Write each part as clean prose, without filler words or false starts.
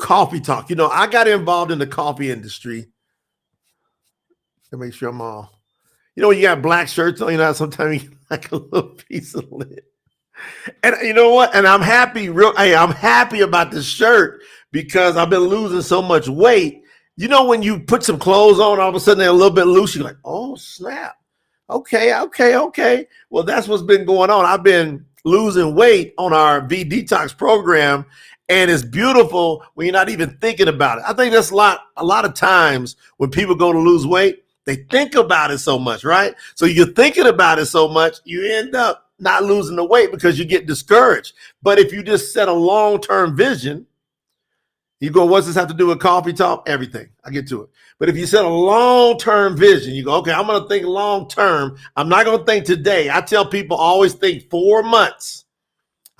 coffee talk. You know, I got involved in the coffee industry. Let me make sure I'm all. You know, when you got black shirts on, you know, sometimes you get like a little piece of lid. And you know what? And I'm happy, hey, I'm happy about this shirt because I've been losing so much weight. You know, when you put some clothes on, all of a sudden they're a little bit loose. You're like, oh, snap. Okay. Well, that's what's been going on. I've been losing weight on our V Detox program, and it's beautiful when you're not even thinking about it. I think that's a lot of times when people go to lose weight, they think about it so much, right? So you're thinking about it so much, you end up not losing the weight because you get discouraged. But if you just set a long-term vision, you go, what's this have to do with coffee talk? Everything. I get to it. But if you set a long-term vision, you go, okay, I'm going to think long-term. I'm not going to think today. I tell people always think 4 months,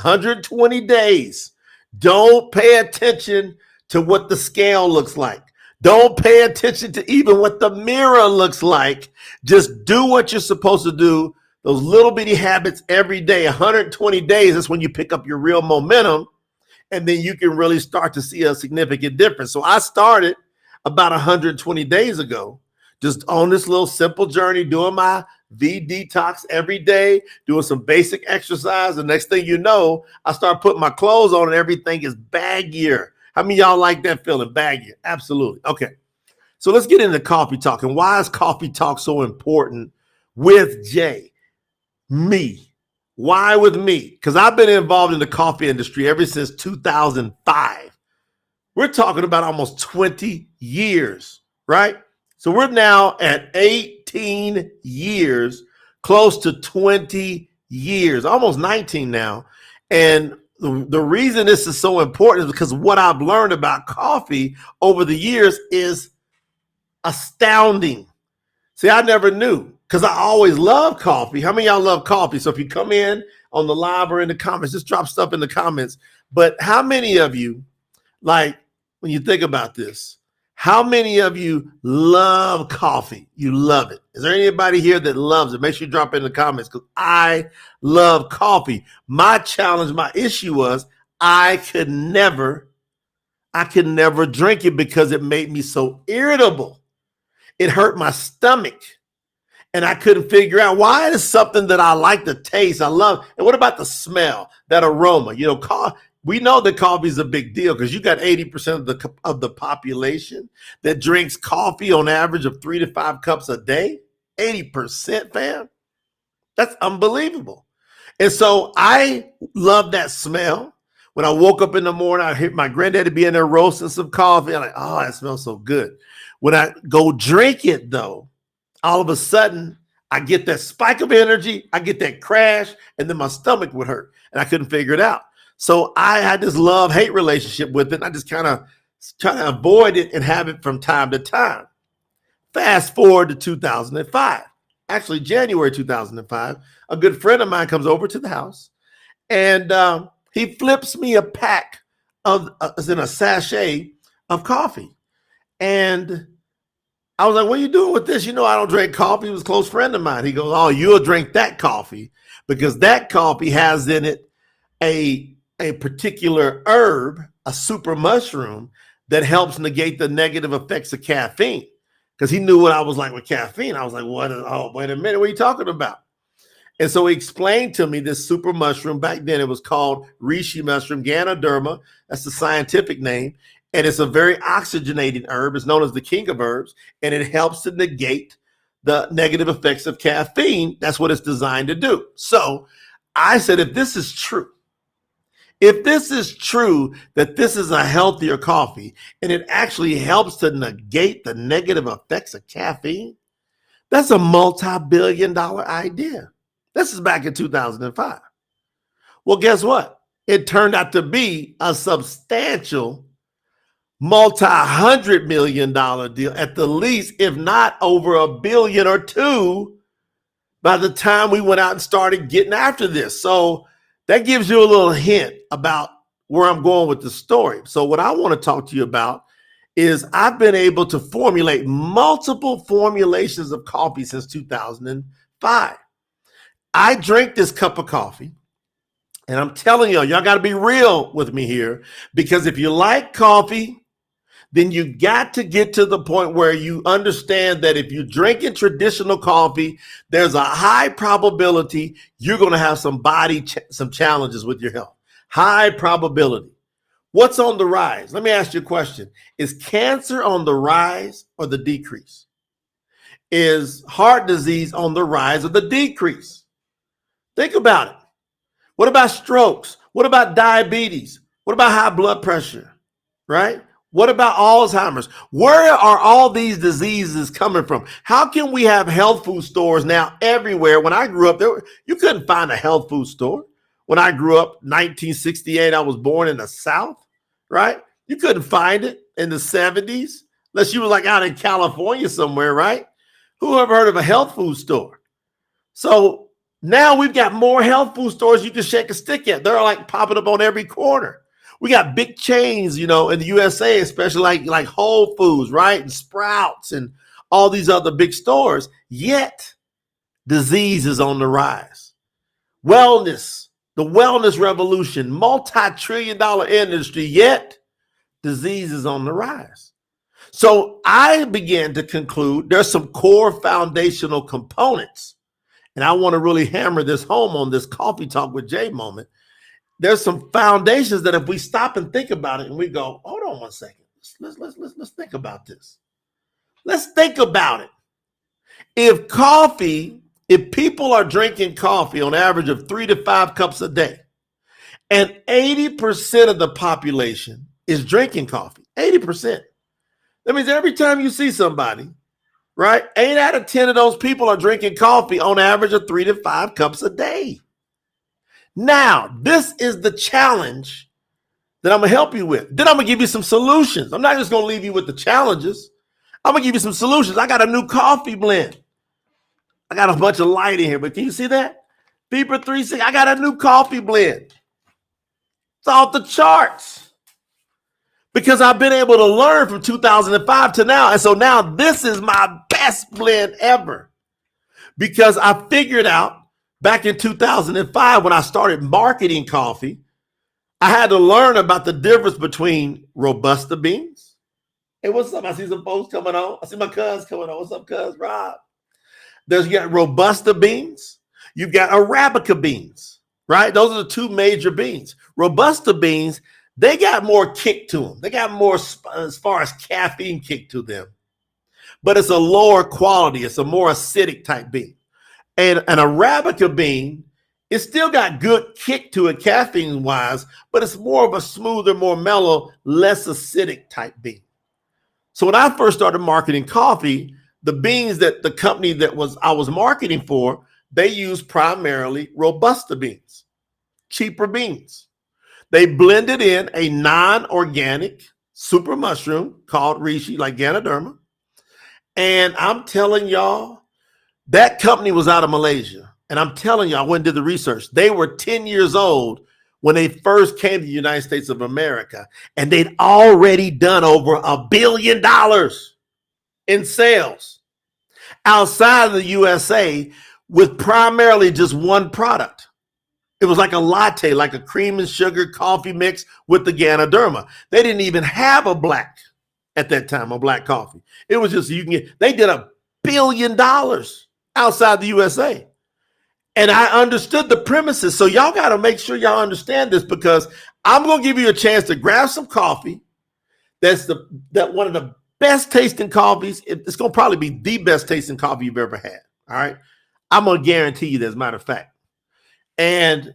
120 days. Don't pay attention to what the scale looks like. Don't pay attention to even what the mirror looks like. Just do what you're supposed to do. Those little bitty habits every day, 120 days, that's when you pick up your real momentum. And then you can really start to see a significant difference. So I started about 120 days ago, just on this little simple journey, doing my V Detox every day, doing some basic exercise. The next thing you know, I start putting my clothes on and everything is baggier. How many of y'all like that feeling? Baggier. Absolutely. Okay. So let's get into coffee talk. And why is coffee talk so important with Jay? Me. Why with me? Because I've been involved in the coffee industry ever since 2005. We're talking about almost 20 years, right? So we're now at 18 years, close to 20 years, almost 19 now. And the reason this is so important is because what I've learned about coffee over the years is astounding. See, I never knew because I always loved coffee. How many of y'all love coffee? So if you come in on the live or in the comments, just drop stuff in the comments. But how many of you, like when you think about this, how many of you love coffee? You love it. Is there anybody here that loves it? Make sure you drop it in the comments because I love coffee. My challenge, my issue was I could never drink it because it made me so irritable. It hurt my stomach. And I couldn't figure out why it is something that I like the taste. I love. And what about the smell, that aroma? You know, we know that coffee is a big deal because you got 80% of the population that drinks coffee on average of 3 to 5 cups a day. 80%, fam. That's unbelievable. And so I love that smell. When I woke up in the morning, I hear my granddaddy be in there roasting some coffee. I'm like, oh, that smells so good. When I go drink it, though, all of a sudden, I get that spike of energy, I get that crash, and then my stomach would hurt, and I couldn't figure it out. So I had this love-hate relationship with it. I just kind of try to avoid it and have it from time to time. Fast forward to 2005, actually January 2005, a good friend of mine comes over to the house, and he flips me a pack of, in a sachet of coffee. And I was like, what are you doing with this? You know, I don't drink coffee. He was a close friend of mine. He goes, oh, you'll drink that coffee because that coffee has in it a particular herb, a super mushroom that helps negate the negative effects of caffeine. Because he knew what I was like with caffeine. I was like, what? Oh, wait a minute. What are you talking about? And so he explained to me this super mushroom. Back then it was called reishi mushroom, Ganoderma. That's the scientific name. And it's a very oxygenating herb. It's known as the king of herbs, and it helps to negate the negative effects of caffeine. That's what it's designed to do. So I said, if this is true that this is a healthier coffee and it actually helps to negate the negative effects of caffeine, that's a multi-billion-dollar idea. This is back in 2005. Well, guess what? It turned out to be a substantial multi-$100 million deal at the least, if not over $1 billion or $2 billion by the time we went out and started getting after this. So that gives you a little hint about where I'm going with the story. So what I want to talk to you about is I've been able to formulate multiple formulations of coffee since 2005. I drink this cup of coffee And I'm telling y'all got to be real with me here, because if you like coffee, then you got to get to the point where you understand that if you're drinking traditional coffee, there's a high probability you're going to have some challenges with your health. High probability. What's on the rise? Let me ask you a question. Is cancer on the rise or the decrease? Is heart disease on the rise or the decrease? Think about it. What about strokes? What about diabetes? What about high blood pressure? Right? What about Alzheimer's? Where are all these diseases coming from? How can we have health food stores now everywhere? When I grew up, you couldn't find a health food store. When I grew up, 1968, I was born in the South, right? You couldn't find it in the 70s, unless you were like out in California somewhere, right? Who ever heard of a health food store? So now we've got more health food stores you can shake a stick at. They're like popping up on every corner. We got big chains, in the USA, especially like Whole Foods, right? And Sprouts and all these other big stores. Yet disease is on the rise. Wellness, the wellness revolution, multi-trillion-dollar industry, yet disease is on the rise. So I began to conclude there's some core foundational components. And I want to really hammer this home on this Coffee Talk with Jay moment. There's some foundations that if we stop and think about it and we go, hold on one second, let's think about this. Let's think about it. If people are drinking coffee on average of 3 to 5 cups a day, and 80% of the population is drinking coffee, 80%. That means every time you see somebody, right, 8 out of 10 of those people are drinking coffee on average of 3 to 5 cups a day. Now, this is the challenge that I'm going to help you with. Then I'm going to give you some solutions. I'm not just going to leave you with the challenges. I'm going to give you some solutions. I got a new coffee blend. I got a bunch of light in here, but can you see that? Vibra360, I got a new coffee blend. It's off the charts because I've been able to learn from 2005 to now. And so now this is my best blend ever because I figured out back in 2005, when I started marketing coffee, I had to learn about the difference between Robusta beans. Hey, what's up? I see some folks coming on. I see my cuz coming on. What's up, cuz? Rob. You got Robusta beans. You've got Arabica beans, right? Those are the two major beans. Robusta beans, they got more kick to them. They got more as far as caffeine kick to them. But it's a lower quality. It's a more acidic type bean. And an Arabica bean, it's still got good kick to it caffeine-wise, but it's more of a smoother, more mellow, less acidic type bean. So when I first started marketing coffee, the beans that the company I was marketing for, they used primarily Robusta beans, cheaper beans. They blended in a non-organic super mushroom called reishi, like Ganoderma. And I'm telling y'all, that company was out of Malaysia. And I'm telling you, I went and did the research. They were 10 years old when they first came to the United States of America. And they'd already done over $1 billion in sales outside of the USA with primarily just one product. It was like a latte, like a cream and sugar coffee mix with the Ganoderma. They didn't even have a black at that time, a black coffee. It was just, they did $1 billion outside the USA. And I understood the premises. So y'all got to make sure y'all understand this, because I'm going to give you a chance to grab some coffee. That's one of the best tasting coffees. It's going to probably be the best tasting coffee you've ever had. All right. I'm going to guarantee you that, as a matter of fact. And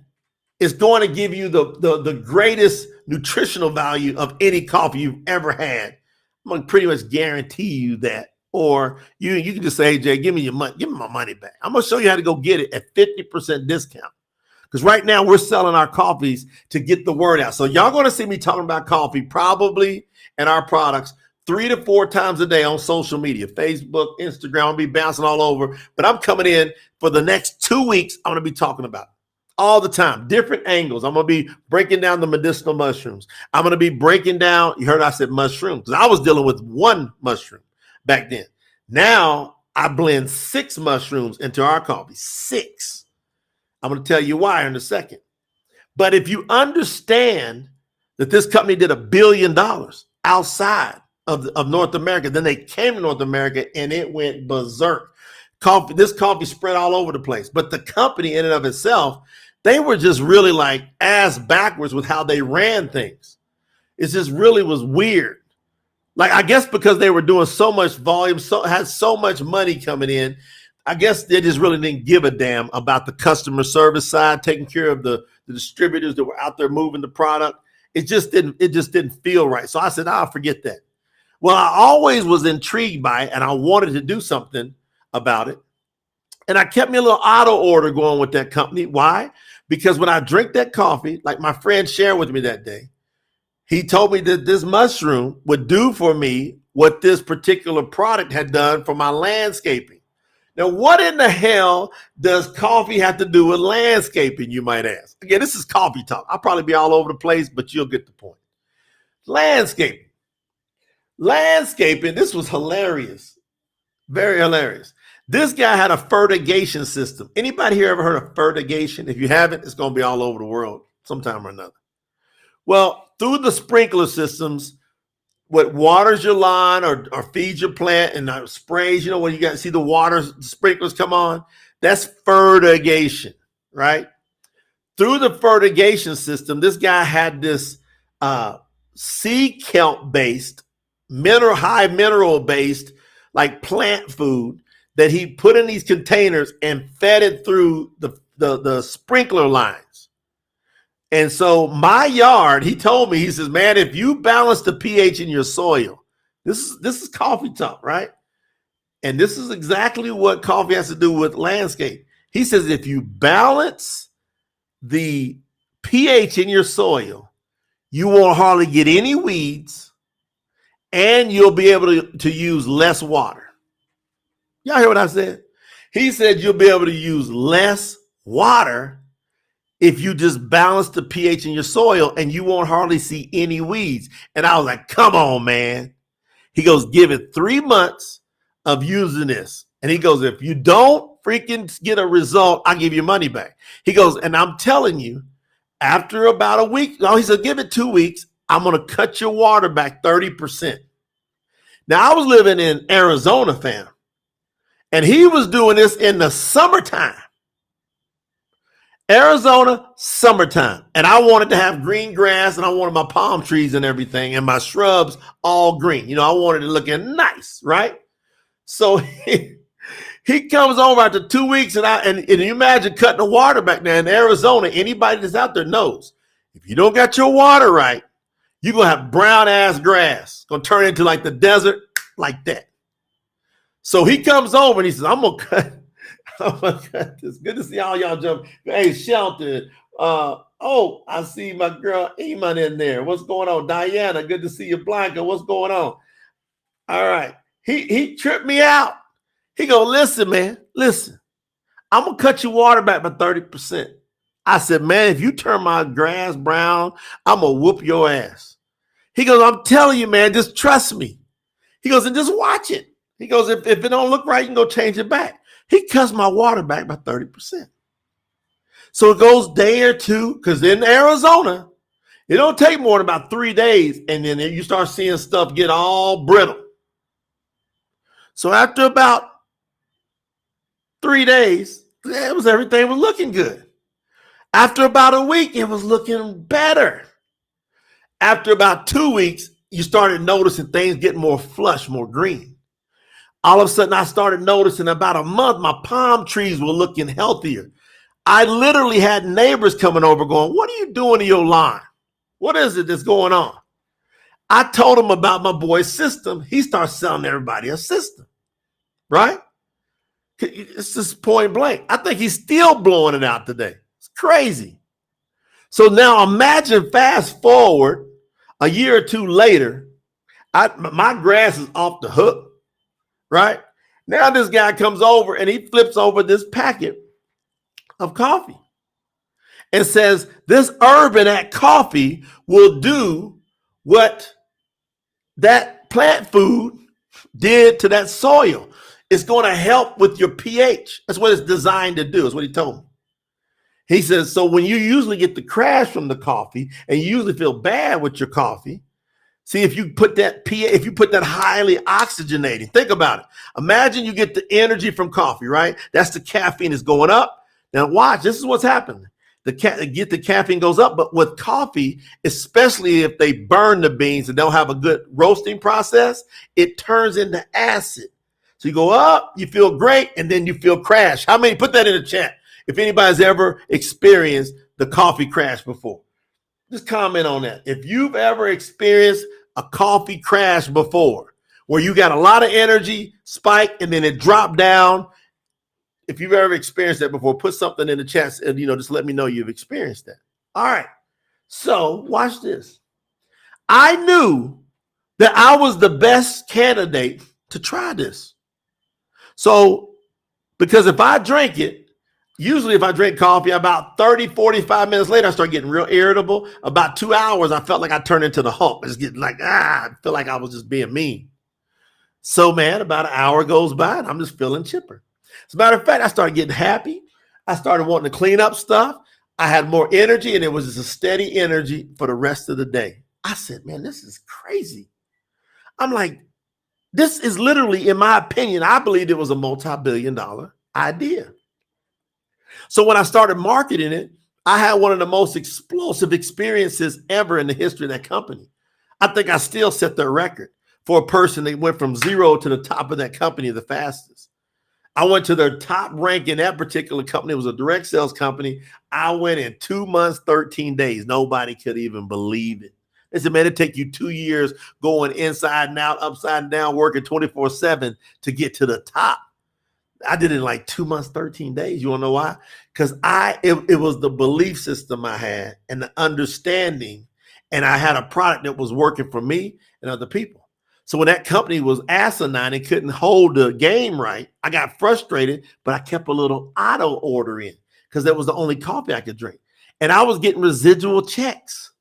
it's going to give you the greatest nutritional value of any coffee you've ever had. I'm going to pretty much guarantee you that. Or you can just say, hey, Jay, give me your money. Give me my money back. I'm going to show you how to go get it at 50% discount. Because right now we're selling our coffees to get the word out. So y'all going to see me talking about coffee probably and our products 3 to 4 times a day on social media, Facebook, Instagram. I'll be bouncing all over. But I'm coming in for the next 2 weeks. I'm going to be talking about it all the time, different angles. I'm going to be breaking down the medicinal mushrooms. I'm going to be breaking down, you heard I said mushroom, because I was dealing with one mushroom back then. Now I blend 6 mushrooms into our coffee. 6. I'm going to tell you why in a second. But if you understand that this company did $1 billion outside of North America, then they came to North America and it went berserk. This coffee spread all over the place. But the company in and of itself, they were just really like ass backwards with how they ran things. It just really was weird. Like, I guess because they were doing so much volume, had so much money coming in, I guess they just really didn't give a damn about the customer service side, taking care of the distributors that were out there moving the product. It just didn't feel right. So I said, I'll forget that. Well, I always was intrigued by it, and I wanted to do something about it. And I kept me a little auto order going with that company. Why? Because when I drink that coffee, like my friend shared with me that day, he told me that this mushroom would do for me what this particular product had done for my landscaping. Now, what in the hell does coffee have to do with landscaping, you might ask? Again, this is coffee talk. I'll probably be all over the place, but you'll get the point. Landscaping. This was hilarious. Very hilarious. This guy had a fertigation system. Anybody here ever heard of fertigation? If you haven't, it's going to be all over the world sometime or another. Well, through the sprinkler systems, what waters your lawn or feeds your plant and sprays, when you see the water sprinklers come on, that's fertigation, right? Through the fertigation system, this guy had this sea kelp based, high mineral based, like plant food that he put in these containers and fed it through the sprinkler lines. And so my yard, he told me, he says, man, if you balance the pH in your soil, this is coffee talk, right? And this is exactly what coffee has to do with landscape. He says, if you balance the pH in your soil, you won't hardly get any weeds and you'll be able to use less water. Y'all hear what I said? He said you'll be able to use less water if you just balance the pH in your soil and you won't hardly see any weeds. And I was like, come on, man. He goes, give it 3 months of using this. And he goes, if you don't freaking get a result, I'll give you money back. He goes, and I'm telling you, after about a week, no, he said, give it 2 weeks. I'm going to cut your water back 30%. Now, I was living in Arizona, fam. And he was doing this in the summertime. Arizona, summertime. And I wanted to have green grass and I wanted my palm trees and everything and my shrubs all green. I wanted it looking nice, right? So he comes over after 2 weeks and you imagine cutting the water back there in Arizona. Anybody that's out there knows if you don't got your water right, you're going to have brown ass grass. It's going to turn into like the desert like that. So he comes over and he says, I'm going to cut this. Good to see all y'all jump. Hey, Shelton. I see my girl Iman in there. What's going on? Diana, good to see you. Blanca, what's going on? All right. He tripped me out. He go, listen, man, listen. I'm going to cut your water back by 30%. I said, man, if you turn my grass brown, I'm going to whoop your ass. He goes, I'm telling you, man, just trust me. He goes, and just watch it. He goes, if it don't look right, you can go change it back. He cuts my water back by 30%. So it goes day or two, because in Arizona, it don't take more than about 3 days, and then you start seeing stuff get all brittle. So after about 3 days, everything was looking good. After about a week, it was looking better. After about 2 weeks, you started noticing things getting more flush, more green. All of a sudden, I started noticing about a month, my palm trees were looking healthier. I literally had neighbors coming over going, what are you doing to your lawn? What is it that's going on? I told them about my boy's system. He starts selling everybody a system, right? It's just point blank. I think he's still blowing it out today. It's crazy. So now imagine fast forward a year or two later, my grass is off the hook. Right? Now this guy comes over and he flips over this packet of coffee and says, this Urban at coffee will do what that plant food did to that soil. It's going to help with your pH. That's what it's designed to do, is what he told me. He says, so when you usually get the crash from the coffee and you usually feel bad with your coffee, see, if you put that highly oxygenating, think about it. Imagine you get the energy from coffee, right? That's the caffeine is going up. Now watch, this is what's happening. The caffeine goes up, but with coffee, especially if they burn the beans and don't have a good roasting process, it turns into acid. So you go up, you feel great, and then you feel crash. How many? Put that in the chat. If anybody's ever experienced the coffee crash before, just comment on that. If you've ever experienced a coffee crash before, where you got a lot of energy spike and then it dropped down, if you've ever experienced that before, put something in the chat and, just let me know you've experienced that. All right. So watch this. I knew that I was the best candidate to try this. So, because if I drink it, usually if I drink coffee, about 30, 45 minutes later, I start getting real irritable. About 2 hours, I felt like I turned into the hump. I just getting like, I feel like I was just being mean. So, man, about an hour goes by and I'm just feeling chipper. As a matter of fact, I started getting happy. I started wanting to clean up stuff. I had more energy and it was just a steady energy for the rest of the day. I said, man, this is crazy. I'm like, this is literally, in my opinion, I believed it was a multi-billion-dollar idea. So when I started marketing it, I had one of the most explosive experiences ever in the history of that company. I think I still set the record for a person that went from zero to the top of that company the fastest. I went to their top rank in that particular company. It was a direct sales company. I went in 2 months, 13 days. Nobody could even believe it. They said, man, it'd take you 2 years going inside and out, upside down, working 24/7 to get to the top. I did it in like 2 months, 13 days. You want to know why? Because it was the belief system I had and the understanding, and I had a product that was working for me and other people. So when that company was asinine and couldn't hold the game right, I got frustrated, but I kept a little auto order in because that was the only coffee I could drink. And I was getting residual checks.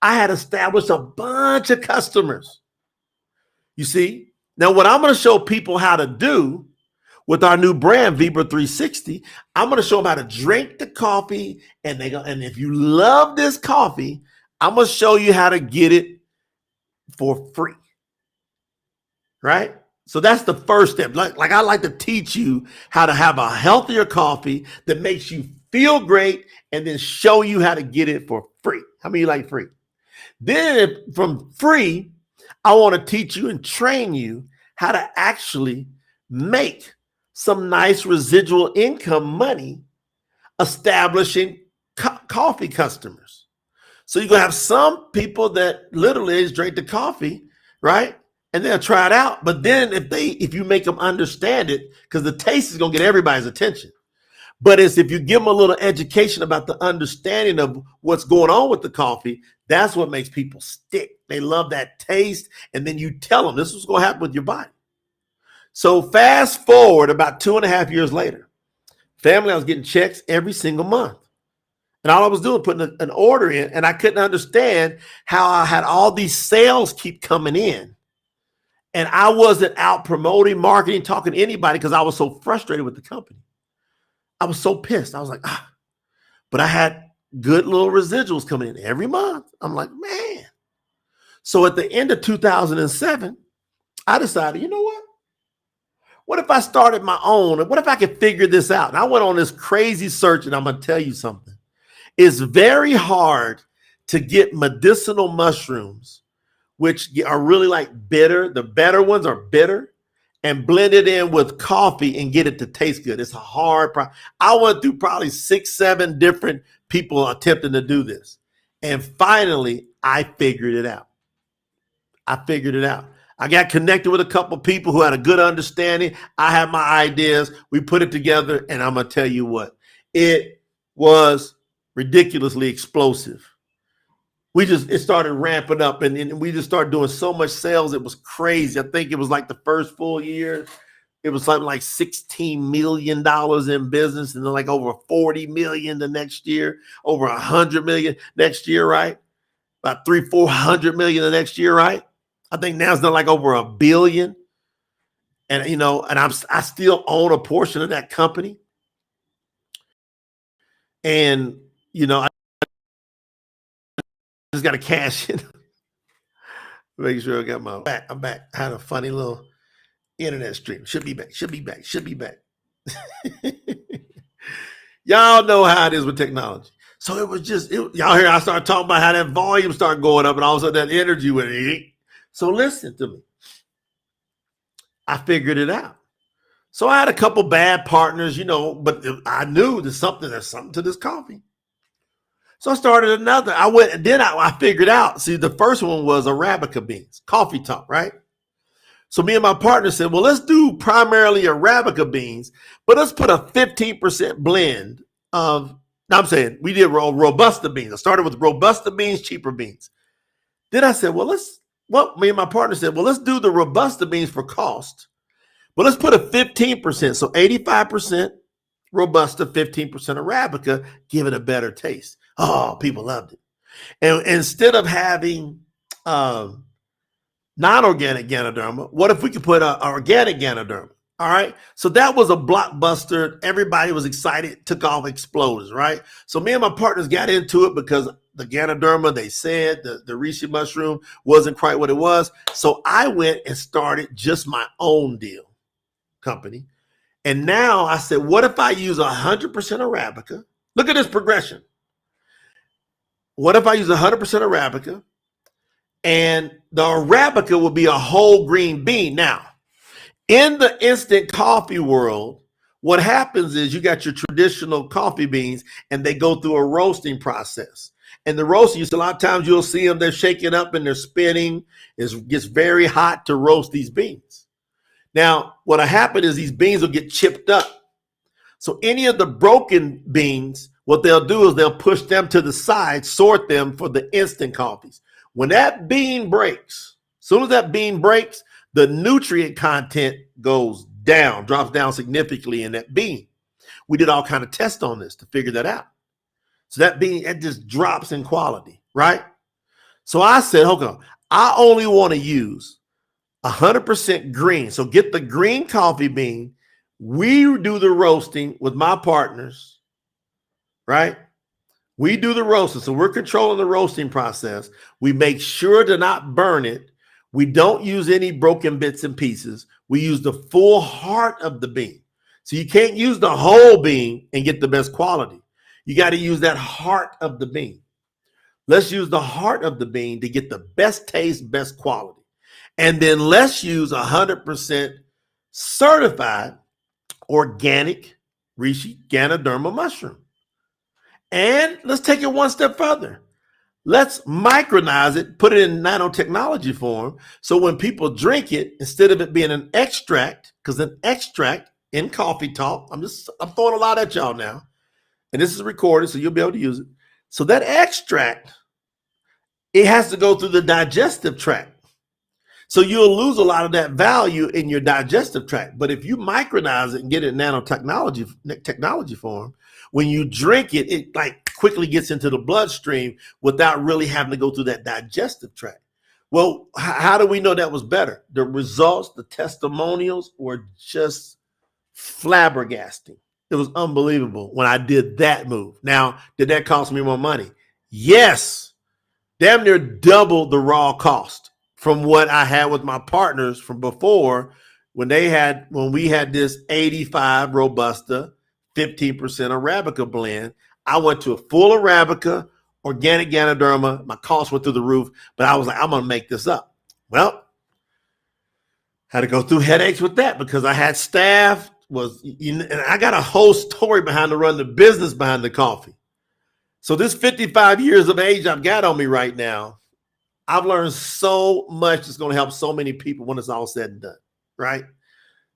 I had established a bunch of customers. You see? Now, what I'm going to show people how to do with our new brand, Vibra360, I'm going to show them how to drink the coffee. And if you love this coffee, I'm going to show you how to get it for free. Right? So that's the first step. Like I like to teach you how to have a healthier coffee that makes you feel great and then show you how to get it for free. How many of you like free? Then from free, I want to teach you and train you how to actually make some nice residual income money establishing coffee customers. So you're going to have some people that literally just drink the coffee, right? And they'll try it out. But then if you make them understand it, because the taste is going to get everybody's attention. But it's if you give them a little education about the understanding of what's going on with the coffee, that's what makes people stick. They love that taste. And then you tell them this is what's going to happen with your body. So fast forward about 2.5 years later, family, I was getting checks every single month. And all I was doing, putting an order in, and I couldn't understand how I had all these sales keep coming in. And I wasn't out promoting, marketing, talking to anybody because I was so frustrated with the company. I was so pissed. I was like, but I had good little residuals coming in every month. I'm like, man. So at the end of 2007, I decided, you know what? What if I started my own? What if I could figure this out? And I went on this crazy search, and I'm going to tell you something. It's very hard to get medicinal mushrooms, which are really like bitter. The better ones are bitter, and blend it in with coffee and get it to taste good. It's a hard process. I went through probably 6, 7 different people attempting to do this. And finally, I figured it out. I got connected with a couple of people who had a good understanding. I had my ideas. We put it together, and I'm going to tell you what. It was ridiculously explosive. It started ramping up, and we just started doing so much sales. It was crazy. I think it was like the first full year, it was something like $16 million in business, and then like over 40 million the next year, over 100 million next year, right? About 300-400 million the next year, right? I think now it's done like over $1 billion. And I still own a portion of that company. And, I just got to cash in. Make sure I got my back. I'm back. I had a funny little internet stream. Should be back. Y'all know how it is with technology. So it was just, y'all hear I started talking about how that volume started going up and all of a sudden that energy went. So listen to me. I figured it out. So I had a couple bad partners, but I knew there's something to this coffee. So I started another. I figured out. See, the first one was Arabica beans, coffee talk, right? So me and my partner said, well, let's do primarily Arabica beans, but let's put a 15% blend of, we did Robusta beans. I started with Robusta beans, cheaper beans. Then I said, me and my partner said, well, let's do the Robusta beans for cost. But let's put a 15%, so 85% Robusta, 15% Arabica, give it a better taste. Oh, people loved it. And instead of having non-organic Ganoderma, what if we could put organic Ganoderma? All right. So that was a blockbuster. Everybody was excited, took off, exploded, right? So me and my partners got into it because the Ganoderma, they said the reishi mushroom wasn't quite what it was. So I went and started just my own deal company. And now I said, what if I use 100% Arabica? Look at this progression. What if I use 100% Arabica and the Arabica will be a whole green bean? Now, in the instant coffee world, what happens is you got your traditional coffee beans and they go through a roasting process. And the roasting, a lot of times you'll see them, they're shaking up and they're spinning. It gets very hot to roast these beans. Now, what'll happen is these beans will get chipped up. So any of the broken beans, what they'll do is they'll push them to the side, sort them for the instant coffees. When that bean breaks, as soon as that bean breaks, the nutrient content goes down, drops down significantly in that bean. We did all kind of tests on this to figure that out. So that bean, it just drops in quality, right? So I said, okay, I only want to use 100% green. So get the green coffee bean. We do the roasting with my partners, right? We do the roasting. So we're controlling the roasting process. We make sure to not burn it. We don't use any broken bits and pieces. We use the full heart of the bean. So you can't use the whole bean and get the best quality. You got to use that heart of the bean. Let's use the heart of the bean to get the best taste, best quality. And then let's use 100% certified organic reishi Ganoderma mushroom. And let's take it one step further. Let's micronize it, put it in nanotechnology form. So when people drink it, instead of it being an extract, because an extract in coffee talk, I'm throwing a lot at y'all now. And this is recorded, so you'll be able to use it. So that extract, it has to go through the digestive tract. So you'll lose a lot of that value in your digestive tract. But if you micronize it and get it in nanotechnology form, when you drink it, it like quickly gets into the bloodstream without really having to go through that digestive tract. Well, how do we know that was better? The results, the testimonials were just flabbergasting. It was unbelievable when I did that move. Now, did that cost me more money? Yes. Damn near double the raw cost from what I had with my partners from before when we had this 85 Robusta, 15% Arabica blend. I went to a full Arabica, organic Ganoderma. My costs went through the roof, but I was like, I'm going to make this up. Well, had to go through headaches with that because I had staff, and I got a whole story behind to run the business behind the coffee. So this 55 years of age I've got on me right now, I've learned so much that's going to help so many people when it's all said and done, right?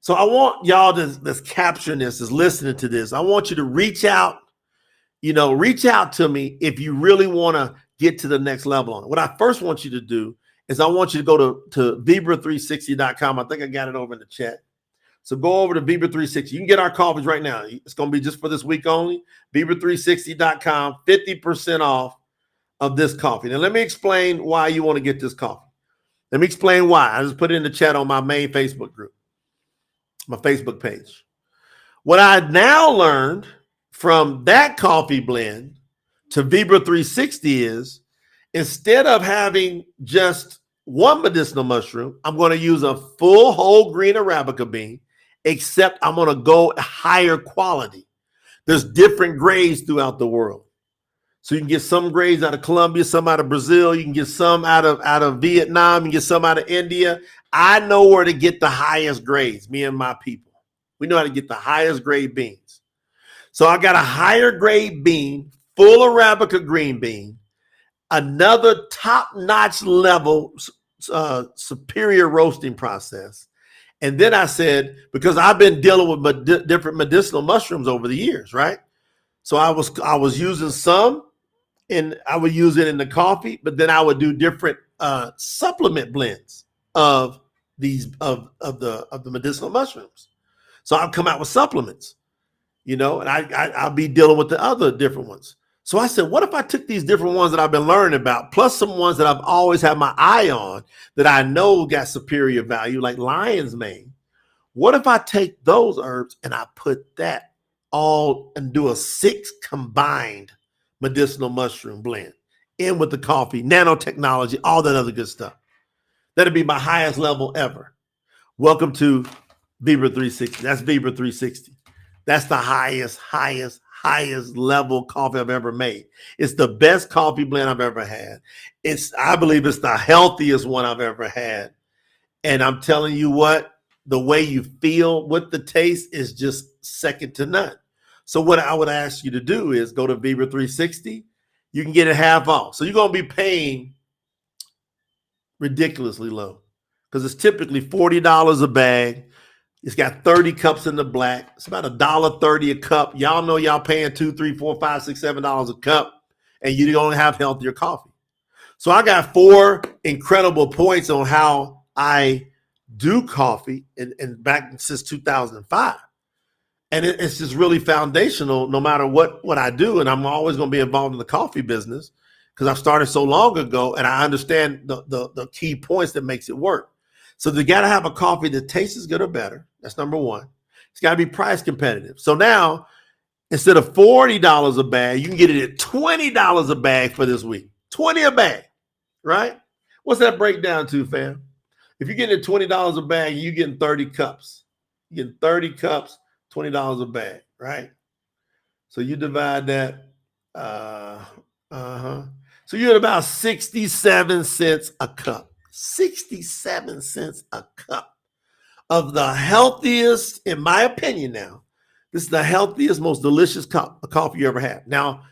So I want y'all that's capturing this, is listening to this. I want you to reach out to me if you really want to get to the next level on it. What I first want you to do is I want you to go to Vibra360.com. I think I got it over in the chat. So go over to Vibra360. You can get our coffees right now. It's going to be just for this week only. Vibra360.com, 50% off of this coffee. Now, let me explain why you want to get this coffee. Let me explain why. I just put it in the chat on my main Facebook group, my Facebook page. What I now learned from that coffee blend to Vibra360 is, instead of having just one medicinal mushroom, I'm going to use a full whole green Arabica bean, except I'm going to go higher quality. There's different grades throughout the world. So you can get some grades out of Colombia, some out of Brazil. You can get some out of Vietnam. You can get some out of India. I know where to get the highest grades, me and my people. We know how to get the highest grade beans. So I got a higher grade bean, full Arabica green bean, another top-notch level superior roasting process. And then I said, because I've been dealing with different medicinal mushrooms over the years, right? So I was using some, and I would use it in the coffee, but then I would do different supplement blends of these of the medicinal mushrooms. So I'll come out with supplements, and I'll be dealing with the other different ones. So I said, what if I took these different ones that I've been learning about, plus some ones that I've always had my eye on that I know got superior value, like lion's mane? What if I take those herbs and I put that all and do a 6 combined medicinal mushroom blend in with the coffee, nanotechnology, all that other good stuff? That'd be my highest level ever. Welcome to Vibra360. That's Vibra360. That's the highest level coffee I've ever made. It's the best coffee blend I've ever had. I believe it's the healthiest one I've ever had. And I'm telling you what, the way you feel with the taste is just second to none. So what I would ask you to do is go to Vibra360. You can get it half off. So you're going to be paying ridiculously low because it's typically $40 a bag. It's got 30 cups in the black. It's about $1.30 a cup. Y'all know y'all paying $2, $3, $4, $5, $6, $7 a cup, and you're going to have healthier coffee. So I got 4 incredible points on how I do coffee and back since 2005. And it's just really foundational no matter what I do. And I'm always going to be involved in the coffee business because I've started so long ago and I understand the key points that makes it work. So you got to have a coffee that tastes as good or better. That's number one. It's got to be price competitive. So now, instead of $40 a bag, you can get it at $20 a bag for this week. 20 a bag, right? What's that break down to, fam? If you're getting it $20 a bag, you're getting 30 cups. You're getting 30 cups, $20 a bag, right? So you divide that. So you're at about 67 cents a cup. 67 cents a cup of the healthiest, in my opinion now, this is the healthiest, most delicious coffee you ever had. Now,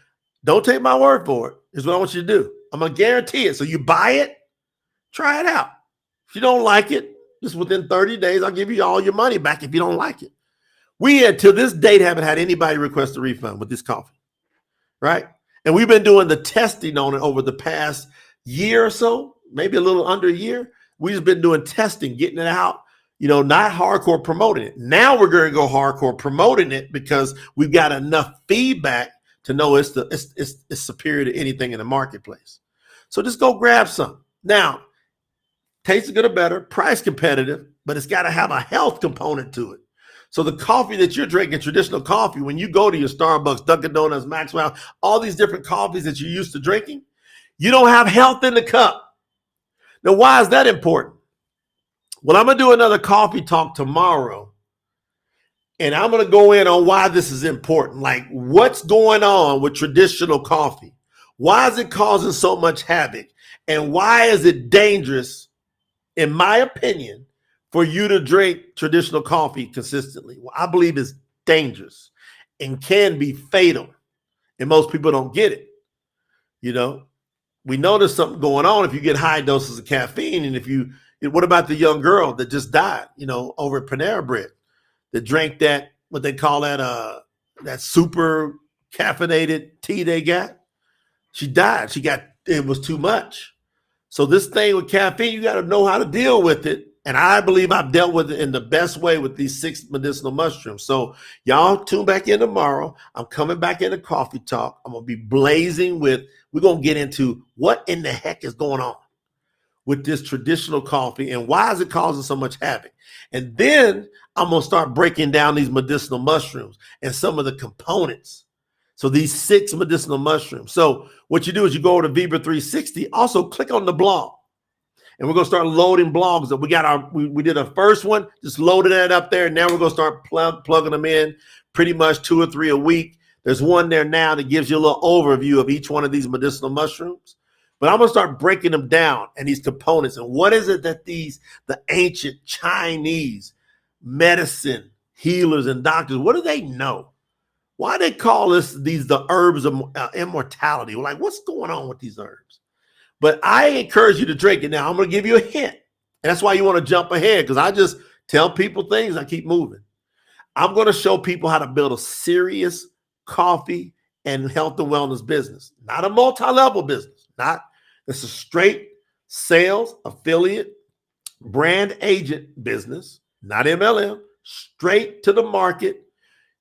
don't take my word for it. Here's what I want you to do. I'm going to guarantee it. So you buy it, try it out. If you don't like it, just within 30 days, I'll give you all your money back if you don't like it. We, to this date, haven't had anybody request a refund with this coffee, right? And we've been doing the testing on it over the past year or so, maybe a little under a year. We've just been doing testing, getting it out, not hardcore promoting it. Now we're going to go hardcore promoting it because we've got enough feedback to know it's superior to anything in the marketplace. So just go grab some. Now, tastes good or better, price competitive, but it's got to have a health component to it. So the coffee that you're drinking, traditional coffee, when you go to your Starbucks, Dunkin' Donuts, Maxwell, all these different coffees that you're used to drinking, you don't have health in the cup. Now, why is that important? Well, I'm going to do another coffee talk tomorrow, and I'm going to go in on why this is important. Like, what's going on with traditional coffee? Why is it causing so much havoc? And why is it dangerous, in my opinion, for you to drink traditional coffee consistently? Well, I believe it's dangerous and can be fatal, and most people don't get it. We know there's something going on if you get high doses of caffeine. And what about the young girl that just died, over at Panera Bread that drank that, what they call that super caffeinated tea they got? She died. It was too much. So this thing with caffeine, you got to know how to deal with it. And I believe I've dealt with it in the best way with these 6 medicinal mushrooms. So y'all tune back in tomorrow. I'm coming back into Coffee Talk. I'm going to be blazing we're going to get into what in the heck is going on with this traditional coffee and why is it causing so much havoc? And then I'm going to start breaking down these medicinal mushrooms and some of the components So these 6 medicinal mushrooms. So what you do is you go over to Vibra360, also click on the blog. And we're going to start loading blogs up. We got we did a first one, just loaded that up there. And now we're going to start plugging them in pretty much 2 or 3 a week. There's one there now that gives you a little overview of each one of these medicinal mushrooms. But I'm going to start breaking them down and these components. And what is it that the ancient Chinese medicine healers and doctors, what do they know? Why they call these the herbs of immortality? We're like, what's going on with these herbs? But I encourage you to drink it. Now, I'm going to give you a hint. And that's why you want to jump ahead, because I just tell people things. I keep moving. I'm going to show people how to build a serious coffee and health and wellness business, not a multi-level business. It's a straight sales, affiliate, brand agent business, not MLM, straight to the market,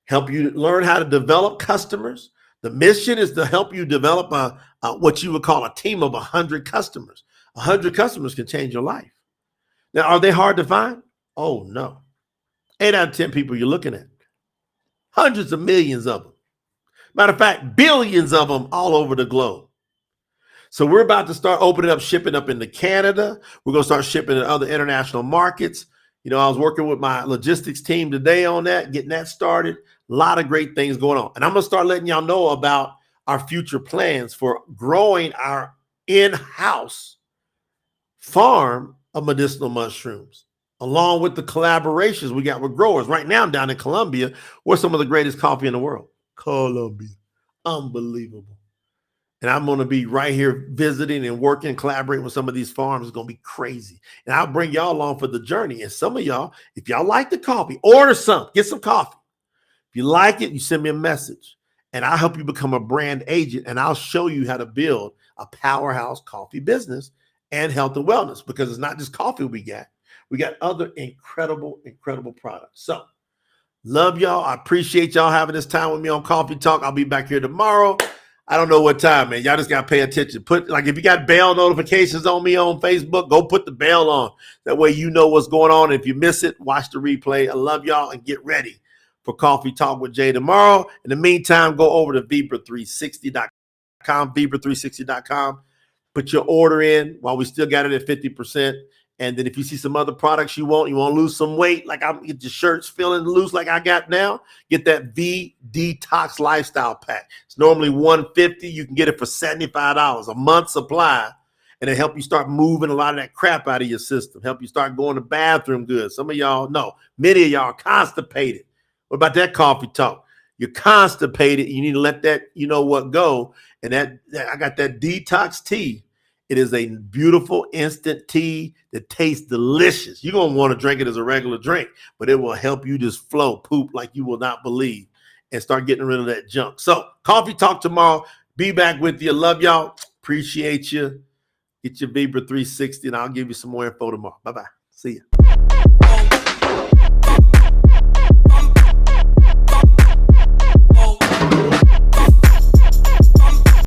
help you learn how to develop customers. The mission is to help you develop what you would call a team of 100 customers. 100 customers can change your life. Now, are they hard to find? Oh, no. 8 out of 10 people you're looking at. Hundreds of millions of them. Matter of fact, billions of them all over the globe. So we're about to start opening up, shipping up into Canada. We're going to start shipping to other international markets. You know, I was working with my logistics team today on that, getting that started. A lot of great things going on. And I'm going to start letting y'all know about our future plans for growing our in-house farm of medicinal mushrooms, along with the collaborations we got with growers. Right now, I'm down in Colombia, we're some of the greatest coffee in the world. Colombia. Unbelievable. And I'm going to be right here visiting and working, collaborating with some of these farms. It's going to be crazy. And I'll bring y'all along for the journey. And some of y'all, if y'all like the coffee, order some, get some coffee. If you like it, you send me a message and I'll help you become a brand agent, and I'll show you how to build a powerhouse coffee business and health and wellness, because it's not just coffee we got. We got other incredible, incredible products. So love y'all. I appreciate y'all having this time with me on Coffee Talk. I'll be back here tomorrow. I don't know what time, man. Y'all just got to pay attention. If you got bell notifications on me on Facebook, go put the bell on. That way you know what's going on. If you miss it, watch the replay. I love y'all, and get ready for Coffee Talk with Jay tomorrow. In the meantime, go over to Vibra360.com, Vibra360.com. Put your order in while we still got it at 50%. And then if you see some other products you want to lose some weight, like I'm get your shirts feeling loose like I got now, get that V Detox Lifestyle Pack. It's normally $150. You can get it for $75, a month supply, and it help you start moving a lot of that crap out of your system, help you start going to the bathroom good. Some of y'all know, many of y'all are constipated. What about that coffee talk? You're constipated. You need to let that, you know what, go. And that I got that detox tea. It is a beautiful instant tea that tastes delicious. You're going to want to drink it as a regular drink, but it will help you just flow, poop like you will not believe, and start getting rid of that junk. So Coffee Talk tomorrow. Be back with you. Love y'all. Appreciate you. Get your Vibra360, and I'll give you some more info tomorrow. Bye-bye. See ya.